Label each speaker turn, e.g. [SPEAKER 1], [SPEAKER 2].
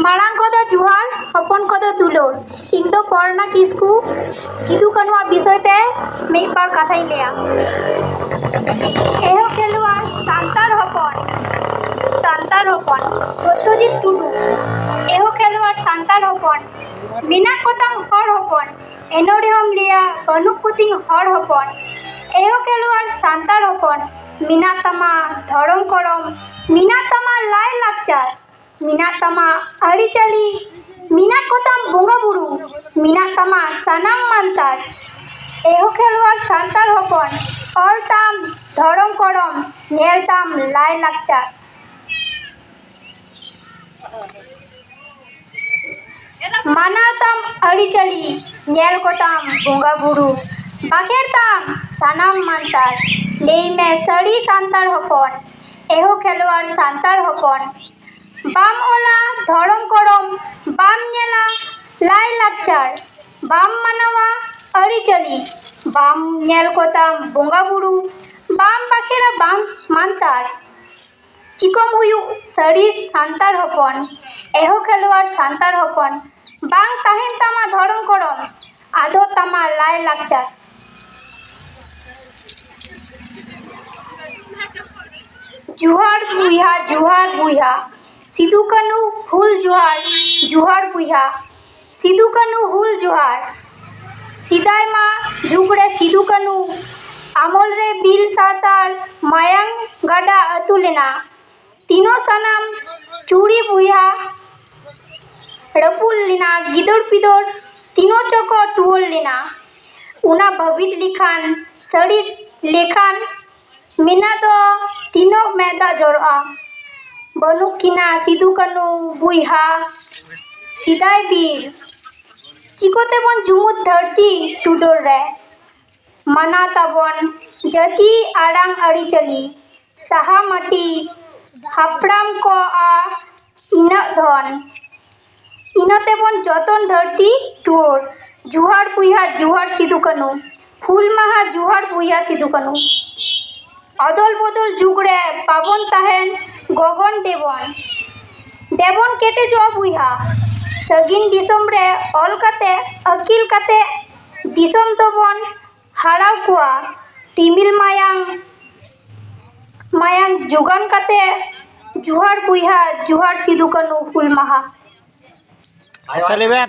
[SPEAKER 1] मारांग को दो जुहार हपन को दो दुलोर इन दो पढ़ना किसकू सिदू कान्हू विषय ते मिद बार कथाई लिया एहो खेलुआर सांतार हपन सत्यजित टुडू एहो खेलुआर सांतार हपन बिना कोताम हर हपन एनोरे हम लिया अनुपुतिंग हर हपन एहो खेलुआर सांतार हपन मिना तमा धरम करम मिना तमा लाई लाकचार मिना तमा अरिचाली मिना कोताम बोंगा बुरु मिना तमा सानाम मानतार एहो खेलुआर सांतार हपन और ताम धरम करम नेल ताम लाई लाकचार माना ताम अरिचाली नेल कोताम बोंगा बुरु बागेर ताम सानाम मानतार लेई में सड़ी सांतार हपन एहो खेलुआर सांतार हपन बाम ओला धरम करम बाम नेला लाई लाकचार बाम मानवा अरिचाली बाम नेल कोताम बोंगा बुरु बाम बाकेरा बाम मानतार चिकम हुयु सड़ी सांतार हपन एहो खेलुआर सांतार हपन बांग ताहेन तामा धरम करम आधो तामा लाई लाकचार जुहार बुइहा सिदू कान्हू हुल जुहार बुइहा सिदू कान्हू हुल जुहार सिदाय मा जुगड़े सिदू कान्हू आमल रे बिल सातार मायांग गाडा अतु लेना तीनों सनाम चूड़ी बुइहा रपुल लेना गिदड़ पिदड़ तीनों चको टुवल लेना उना भवित लिखान सड़ी लेखान मिना दो तीनों मैदा जोड़ा बनुक किना सिदू कान्हू बुइहा सिदाय बीर चिकोते बन जुमुद धरती टुडोर रे माना ताबन जति आड़ांग अरिचाली साहा माटी हापड़ाम को आ इना धन इनाते बन जतन धरती टुर जुहार बुइहा जुहार सिदू कान्हू फुल माहा जुहार बुइहा सिदू कान्हू अदल बदल जुगड़े पावन ताहेन गगन देवन केटे जो बुइहा सगिन दिसम रे ऑल काते अकिल काते दिसम तबन हाड़ाव कुआ टिमिल मायांग जुगान काते जुहार बुइहा जुहार सिदू कान्हू फुल माहा
[SPEAKER 2] थलेबे